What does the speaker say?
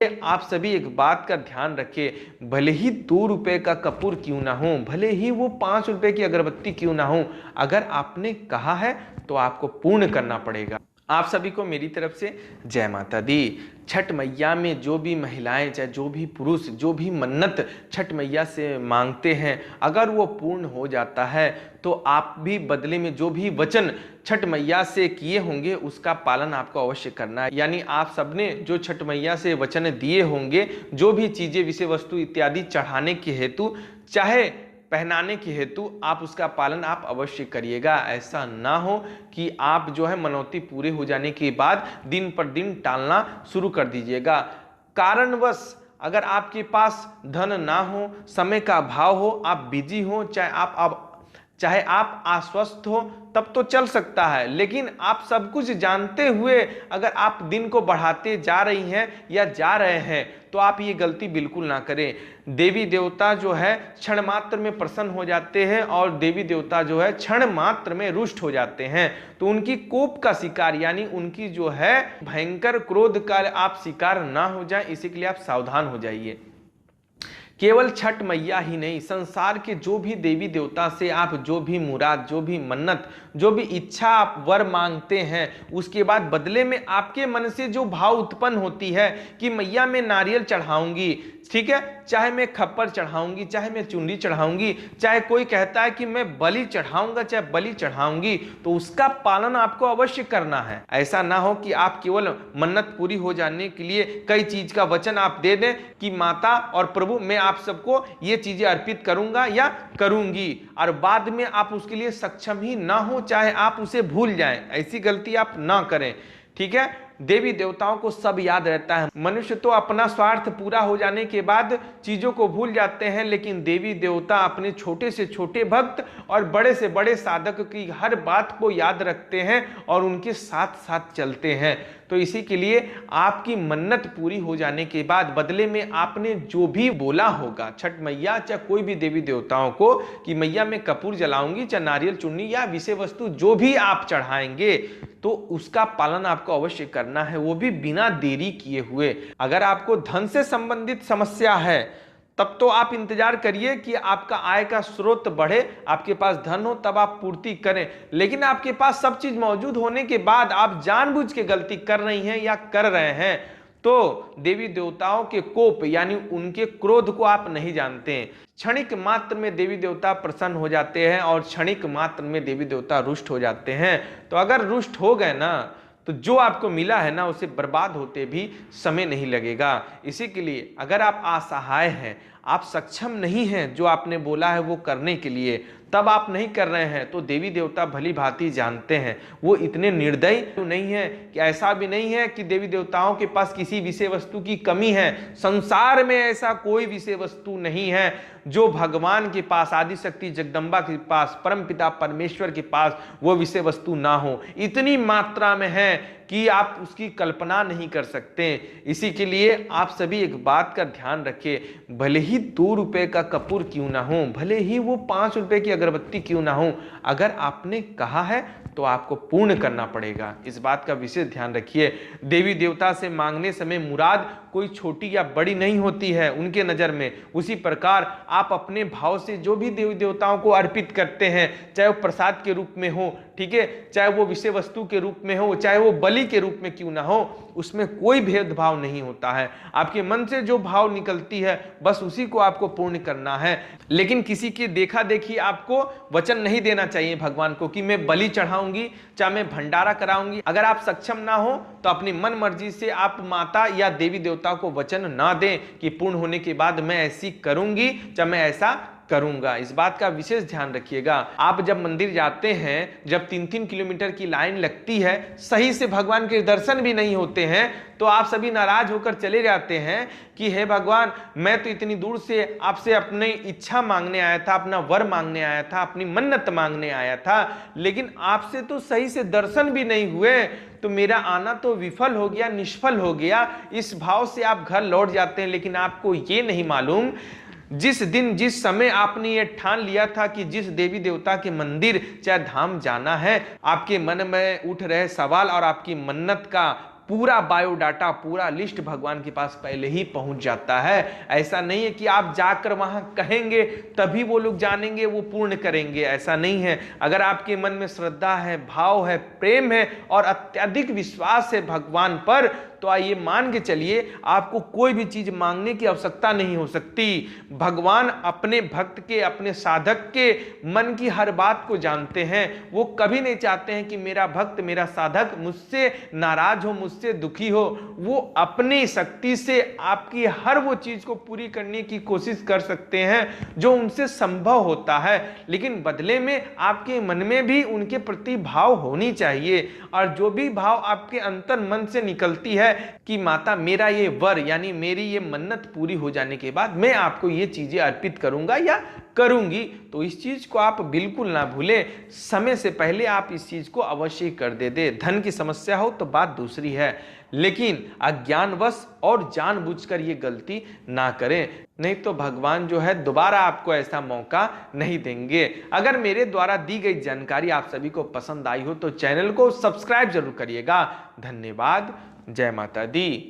आप सभी एक बात का ध्यान रखें, भले ही 2 रुपए का कपूर क्यों ना हो, भले ही वो 5 रुपए की अगरबत्ती क्यों ना हो, अगर आपने कहा है तो आपको पूर्ण करना पड़ेगा। आप सभी को मेरी तरफ से जय माता दी। छठ मैया में जो भी महिलाएं, चाहे जो भी पुरुष, जो भी मन्नत छठ मैया से मांगते हैं, अगर वो पूर्ण हो जाता है तो आप भी बदले में जो भी वचन छठ मैया से किए होंगे उसका पालन आपको अवश्य करना है। यानी आप सबने जो छठ मैया से वचन दिए होंगे, जो भी चीजें, विषय वस्तु इत्यादि चढ़ाने के हेतु, चाहे पहनाने के हेतु, आप उसका पालन आप अवश्य करिएगा। ऐसा ना हो कि आप जो है मनौती पूरे हो जाने के बाद दिन पर दिन टालना शुरू कर दीजिएगा। कारणवश अगर आपके पास धन ना हो, समय का अभाव हो, आप बिजी हो, चाहे आप आश्वस्त हो, तब तो चल सकता है। लेकिन आप सब कुछ जानते हुए अगर आप दिन को बढ़ाते जा रही हैं या जा रहे हैं तो आप ये गलती बिल्कुल ना करें। देवी देवता जो है क्षण मात्र में प्रसन्न हो जाते हैं और देवी देवता जो है क्षण मात्र में रुष्ट हो जाते हैं। तो उनकी कोप का शिकार, यानी उनकी जो है भयंकर क्रोध का आप शिकार ना हो जाए, इसी के लिए आप सावधान हो जाइए। केवल छठ मैया ही नहीं, संसार के जो भी देवी देवता से आप जो भी मुराद, जो भी मन्नत, जो भी इच्छा आप वर मांगते हैं, उसके बाद बदले में आपके मन से जो भाव उत्पन्न होती है कि मैया मैं नारियल चढ़ाऊंगी, ठीक है, चाहे मैं खप्पर चढ़ाऊंगी, चाहे मैं चुंडी चढ़ाऊंगी, चाहे कोई कहता है कि मैं बलि चढ़ाऊंगा, चाहे बलि चढ़ाऊंगी, तो उसका पालन आपको अवश्य करना है। ऐसा ना हो कि आप केवल मन्नत पूरी हो जाने के लिए कई चीज का वचन आप दे दें कि माता और प्रभु मैं आप सबको ये चीजें अर्पित करूंगा या करूंगी, और बाद में आप उसके लिए सक्षम ही ना हो, चाहे आप उसे भूल जाएं। ऐसी गलती आप ना करें, ठीक है। देवी देवताओं को सब याद रहता है। मनुष्य तो अपना स्वार्थ पूरा हो जाने के बाद चीजों को भूल जाते हैं, लेकिन देवी देवता अपने छोटे से छोटे भक्त और बड़े से बड़े साधक की हर बात को याद रखते हैं और उनके साथ साथ चलते हैं। तो इसी के लिए आपकी मन्नत पूरी हो जाने के बाद बदले में आपने जो भी बोला होगा छठ मैया, चाहे कोई भी देवी देवताओं को कि मैया मैं कपूर जलाऊंगी, चाहे नारियल चुन्नी या विषय वस्तु जो भी आप चढ़ाएंगे, तो उसका पालन आपको अवश्य करना है, वो भी बिना देरी किए हुए। अगर आपको धन से संबंधित समस्या है तब तो आप इंतजार करिए कि आपका आय का स्रोत बढ़े, आपके पास धन हो, तब आप पूर्ति करें। लेकिन आपके पास सब चीज मौजूद होने के बाद आप जानबूझ के गलती कर रही हैं या कर रहे हैं, तो देवी देवताओं के कोप यानी उनके क्रोध को आप नहीं जानते हैं। क्षणिक मात्र में देवी देवता प्रसन्न हो जाते हैं और क्षणिक मात्र में देवी देवता रुष्ट हो जाते हैं। तो अगर रुष्ट हो गए ना, तो जो आपको मिला है ना, उसे बर्बाद होते भी समय नहीं लगेगा। इसी के लिए अगर आप असहाय हैं, आप सक्षम नहीं हैं जो आपने बोला है वो करने के लिए, तब आप नहीं कर रहे हैं, तो देवी देवता भली भांति जानते हैं। वो इतने निर्दयी तो नहीं है कि ऐसा भी नहीं है कि देवी देवताओं के पास किसी विषय वस्तु की कमी है। संसार में ऐसा कोई विषय वस्तु नहीं है जो भगवान के पास, आदिशक्ति जगदम्बा के पास, परमपिता परमेश्वर के पास वो विषय वस्तु ना हो। इतनी मात्रा में है कि आप उसकी कल्पना नहीं कर सकते। इसी के लिए आप सभी एक बात का ध्यान रखें, भले ही 2 रुपए का कपूर क्यों ना हो, भले ही वो 5 रुपए की अगरबत्ती क्यों ना हो, अगर आपने कहा है तो आपको पूर्ण करना पड़ेगा। इस बात का विशेष ध्यान रखिए। देवी देवता से मांगने समय मुराद कोई छोटी या बड़ी नहीं होती है उनके नजर में। उसी प्रकार आप अपने भाव से जो भी देवी देवताओं को अर्पित करते हैं, चाहे वो प्रसाद के रूप में हो, ठीक है, चाहे वो विषय वस्तु के रूप में हो, चाहे वो बलि के रूप में क्यों ना हो, उसमें कोई भेदभाव नहीं होता है। आपके मन से जो भाव निकलती है बस उसी को आपको पूर्ण करना है। लेकिन किसी की देखा देखी आपको वचन नहीं देना चाहिए भगवान को कि मैं बलि चढ़ाऊंगी, चाहे मैं भंडारा कराऊंगी। अगर आप सक्षम ना हो तो अपनी मन मर्जी से आप माता या देवी देवता को वचन ना दें कि पूर्ण होने के बाद मैं ऐसी करूंगी, चाहे मैं ऐसा करूंगा। इस बात का विशेष ध्यान रखिएगा। आप जब मंदिर जाते हैं, जब 3-3 किलोमीटर की लाइन लगती है, सही से भगवान के दर्शन भी नहीं होते हैं, तो आप सभी नाराज होकर चले जाते हैं कि हे भगवान, मैं तो इतनी दूर से आपसे अपनी इच्छा मांगने आया था, अपना वर मांगने आया था, अपनी मन्नत मांगने आया था, लेकिन आपसे तो सही से दर्शन भी नहीं हुए, तो मेरा आना तो विफल हो गया, निष्फल हो गया। इस भाव से आप घर लौट जाते हैं। लेकिन आपको ये नहीं मालूम, जिस दिन जिस समय आपने ये ठान लिया था कि जिस देवी देवता के मंदिर चाहे धाम जाना है, आपके मन में उठ रहे सवाल और आपकी मन्नत का पूरा बायोडाटा, पूरा लिस्ट भगवान के पास पहले ही पहुंच जाता है। ऐसा नहीं है कि आप जाकर वहां कहेंगे तभी वो लोग जानेंगे, वो पूर्ण करेंगे, ऐसा नहीं है। अगर आपके मन में श्रद्धा है, भाव है, प्रेम है और अत्यधिक विश्वास है भगवान पर, तो आइए मान के चलिए आपको कोई भी चीज मांगने की आवश्यकता नहीं हो सकती। भगवान अपने भक्त के, अपने साधक के मन की हर बात को जानते हैं। वो कभी नहीं चाहते हैं कि मेरा भक्त, मेरा साधक मुझसे नाराज हो, मुझसे दुखी हो। वो अपनी शक्ति से आपकी हर वो चीज को पूरी करने की कोशिश कर सकते हैं जो उनसे संभव होता है, लेकिन बदले में आपके मन में भी उनके प्रति भाव होनी चाहिए। और जो भी भाव आपके अंतर मन से निकलती है कि माता मेरा ये वर यानी मेरी ये मन्नत पूरी हो जाने के बाद मैं आपको ये चीजें अर्पित करूंगा या करूंगी, तो इस चीज को आप बिल्कुल ना भूलें। समय से पहले आप इस चीज को अवश्य कर दे। धन की समस्या हो तो बात दूसरी है, लेकिन अज्ञानवश और जानबूझकर ये गलती ना करें, नहीं तो भगवान जो है दोबारा आपको ऐसा मौका नहीं देंगे। अगर मेरे द्वारा दी गई जानकारी आप सभी को पसंद आई हो तो चैनल को सब्सक्राइब जरूर करिएगा। धन्यवाद। जय माता दी।